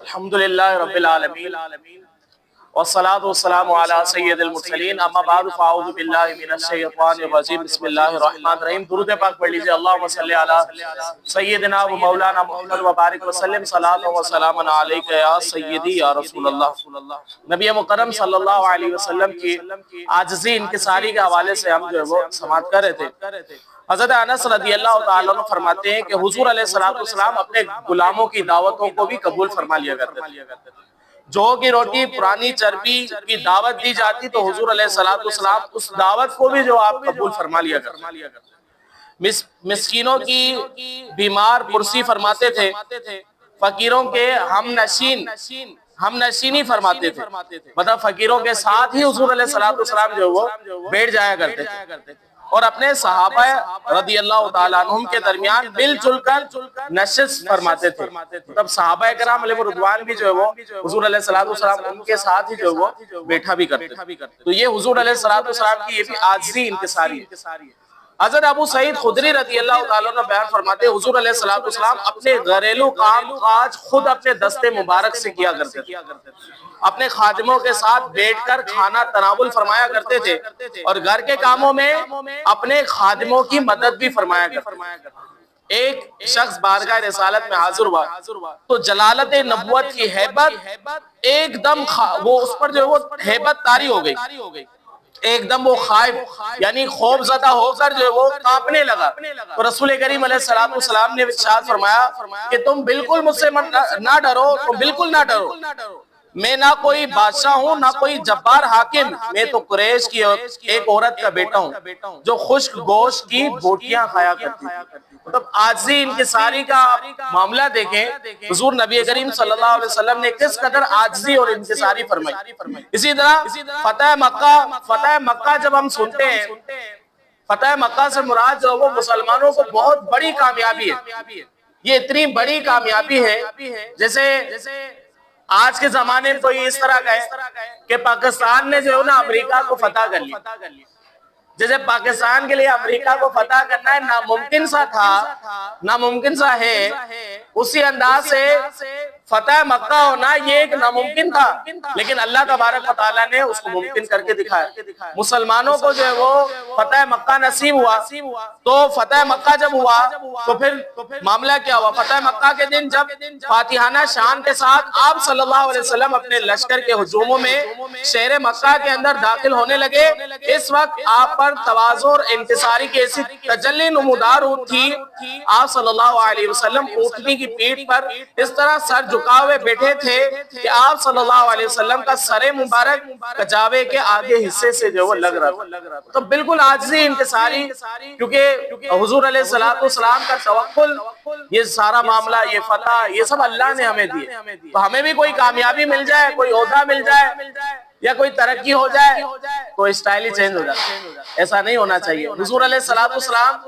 الحمدللہ رب العالمین والصلاة والسلام علی سید المرسلین اما بعد فاعوذ باللہ من الشیطان الرجیم بسم اللہ الرحمن الرحیم درود پاک پڑھ لیجئے اللہم صلی علی سیدنا و مولانا محمد و بارک وسلم صلاة و سلام علیکہ یا سیدی یا رسول اللہ۔ نبی مکرم صلی اللہ علیہ وسلم کی عاجزی انکساری کے حوالے سے ہم جو ہے وہ سماعت کر رہے تھے۔ حضرت انس رضی اللہ تعالیٰ عنہ فرماتے ہیں کہ حضور علیہ السلام اپنے غلاموں کی دعوتوں کو بھی قبول فرما لیا کرتے تھے۔ جو کی روٹی پرانی چربی کی دعوت دی جاتی تو حضور علیہ السلام اس دعوت کو بھی جو آپ قبول فرما لیا کرتے۔ مسکینوں کی بیمار پرسی فرماتے تھے، فقیروں کے ہم نشینی فرماتے تھے، مطلب فقیروں کے ساتھ ہی حضور علیہ السلام جو وہ بیٹھ جایا کرتے تھے اور اپنے صحابہ رضی اللہ تعالیٰ عنہم کے درمیان مل جل کر نشست فرماتے تھے۔ تب صحابہ کرام علیہ رضوان بھی جو ہے وہ حضور علیہ السلام ان کے ساتھ ہی جو وہ بیٹھا بھی کرتے تھے۔ تو یہ حضور علیہ السلام کی یہ بھی عاجزی انکساری ہے۔ حضرت ابو سعید خدری رضی اللہ تعالیٰ عنہ بیان فرماتے ہیں حضور علیہ السلام اپنے گھریلو کام کاج خود اپنے دستے مبارک سے کیا کرتے تھے، اپنے خادموں کے ساتھ بیٹھ کر کھانا تناول فرمایا کرتے تھے اور گھر کے کاموں میں اپنے خادموں کی مدد بھی فرمایا کرتے تھے۔ ایک شخص بارگاہ رسالت میں حاضر ہوا تو جلالت نبوت کی ہیبت ایک دم وہ اس پر جو وہ ہیبت طاری ہو گئی، ایک دم وہ خائف یعنی خوف زدہ ہو کر جو وہ کانپنے لگا۔ تو رسول کریم علیہ السلام نے ارشاد فرمایا کہ تم بالکل مجھ سے نہ ڈرو، تم بالکل نہ ڈرو، میں نہ کوئی بادشاہ ہوں نہ کوئی جبار حاکم، میں تو قریش کی ایک عورت کا بیٹا ہوں جو خشک گوشت کی بوٹیاں کھایا کرتی تھی۔ مطلب عاجزی انکساری کا معاملہ دیکھیں، حضور نبی کریم صلی اللہ علیہ وسلم نے کس قدر عاجزی اور انکساری فرمائی۔ اسی طرح فتح مکہ جب ہم سنتے ہیں، فتح مکہ سے مراد جو وہ مسلمانوں کو بہت بڑی کامیابی ہے۔ یہ اتنی بڑی کامیابی ہے جیسے آج کے زمانے میں تو یہ اس طرح کا ہے کہ پاکستان نے جو ہے نا امریکہ کو فتح کر لیا، جیسے پاکستان کے لیے امریکہ کو فتح کرنا ہے ناممکن سا تھا، ناممکن سا ہے، اسی انداز سے فتح مکہ ہونا یہ ایک ناممکن تھا، لیکن اللہ تبارک و تعالیٰ نے اس کو ممکن کر کے دکھایا۔ مسلمانوں کو جو ہے وہ فتح مکہ نصیب ہوا، تو فتح مکہ جب ہوا تو پھر معاملہ کیا ہوا؟ فتح مکہ کے دن جب فاتحانہ شان کے ساتھ آپ صلی اللہ علیہ وسلم اپنے لشکر کے ہجوموں میں شہر مکہ کے اندر داخل ہونے لگے، اس وقت آپ پر تواضع اور انکساری کی ایسی تجلی نمودار تھی، آپ صلی اللہ علیہ وسلم اونٹنی کی پیٹھ پر اس طرح سر جھکا ہوئے بیٹھے تھے کہ آپ صلی اللہ علیہ وسلم کا سر مبارک کجاوے کے آگے حصے سے جو وہ لگ رہا تھا۔ تو بالکل عاجزی انکساری، کیونکہ حضور علیہ السلام کا توکل، یہ سارا معاملہ، یہ فتح، یہ سب اللہ نے ہمیں دیے۔ تو ہمیں بھی کوئی کامیابی مل جائے، کوئی عہدہ مل جائے یا کوئی ترقی ہو جائے تو اسٹائل ہی چینج ہو جائے، ایسا نہیں ہونا چاہیے۔ حضور علیہ السلام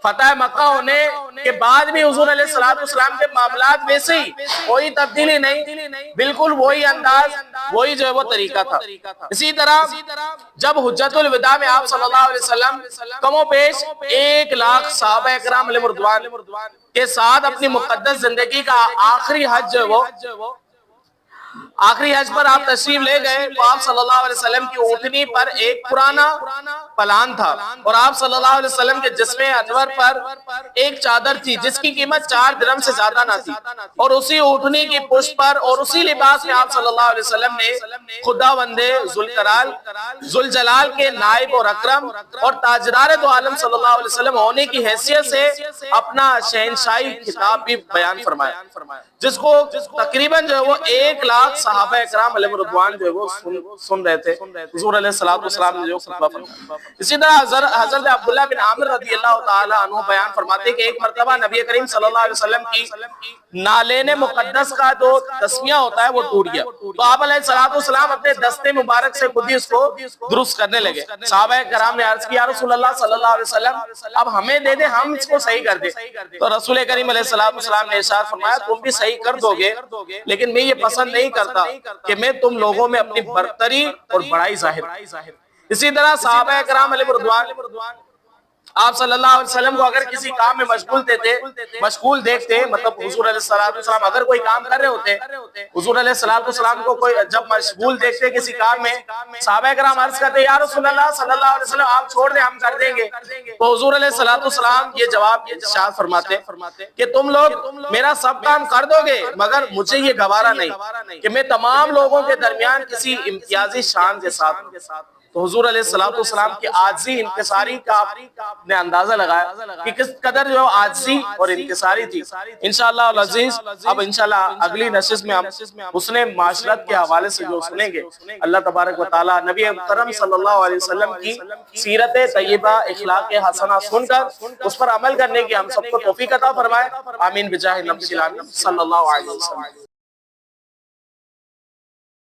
فتح مکہ ہونے کے بعد بھی حضور علیہ السلام کے معاملات ویسے ہی، کوئی تبدیلی نہیں، بالکل وہی انداز، وہی جو ہے وہ طریقہ تھا۔ اسی طرح جب حجت الوداع میں آپ صلی اللہ علیہ وسلم کم و بیش 1,00,000 صحابہ اکرام علیہ رضوان کے ساتھ اپنی مقدس زندگی کا آخری حج جو ہے وہ آخری حج پر آپ تشریف لے گئے، تو آپ صلی اللہ علیہ وسلم کی اونٹنی پر ایک پرانا پلان تھا اور آپ صلی اللہ علیہ وسلم کے جسم انور پر ایک چادر تھی جس کی قیمت 4 درہم سے زیادہ نہ تھی، اور اسی اونٹنی کی پشت پر اور اسی لباس میں آپ صلی اللہ علیہ وسلم نے خداوند ذوالجلال کے نائب اور اکرم اور تاجدار دو عالم صلی اللہ علیہ وسلم ہونے کی حیثیت سے اپنا شہنشاہی خطاب بھی بیان فرمایا، جس کو تقریباً جو ہے وہ 1,00,000 صحابہ اکرام علیہ رضوان جو ہے وہ سن رہے تھے، حضور علیہ السلام نے جو خطبہ فرمایا۔ اسی طرح حضرت عبداللہ بن عامر رضی اللہ تعالیٰ عنہ بیان فرماتے کہ ایک مرتبہ نبی کریم صلی اللہ علیہ وسلم کی نالین مقدس کا جو تسمیہ ہوتا ہے وہ ٹوٹ گیا، تو آپ علیہ السلام اپنے دستے مبارک سے خود ہی اس کو درست کرنے لگے۔ صحابہ کرام نے عرض کیا، رسول اللہ صلی اللہ علیہ وسلم اب ہمیں دے دیں، ہم اس کو صحیح کر دیں۔ تو رسول کریم علیہ السلام نے ارشاد فرمایا، تم بھی صحیح کر دو گے، لیکن میں یہ پسند نہیں کرتا کہ میں تم لوگوں میں اپنی برتری اور بڑائی ظاہر۔ اسی طرح صحابہ کرام علیہ رضوان آپ صلی اللہ علیہ وسلم کو اگر کسی کام میں مشغول دیکھتے، مطلب حضور علیہ السلام اگر کوئی کام کر رہے ہوتے، حضور علیہ السلام کو کوئی جب مشغول دیکھتے کسی کام میں، صحابہ کرام عرض کرتے یا رسول اللہ صلی اللہ علیہ وسلم آپ چھوڑ دیں ہم کر دیں گے، تو حضور علیہ السلام یہ جواب ارشاد فرماتے کہ تم لوگ میرا سب کام کر دو گے مگر مجھے یہ گوارا نہیں کہ میں تمام لوگوں کے درمیان کسی امتیازی شان کے ساتھ ہوں۔ تو حضور علیہ السلام کی عاجزی انکساری کا آپ نے اندازہ لگایا کہ کس قدر جو عاجزی اور انکساری تھی۔ انشاءاللہ العزیز اب انشاءاللہ اگلی نشست میں ہم حسن معاشرت کے حوالے سے جو سنیں گے، اللہ تبارک و تعالی نبی مکرم صلی اللہ علیہ وسلم کی سیرت طیبہ اخلاق حسنہ سن کر اس پر عمل کرنے کی ہم سب کو توفیق عطا فرمائے، آمین بجاہ نبی صلی اللہ علیہ وسلم۔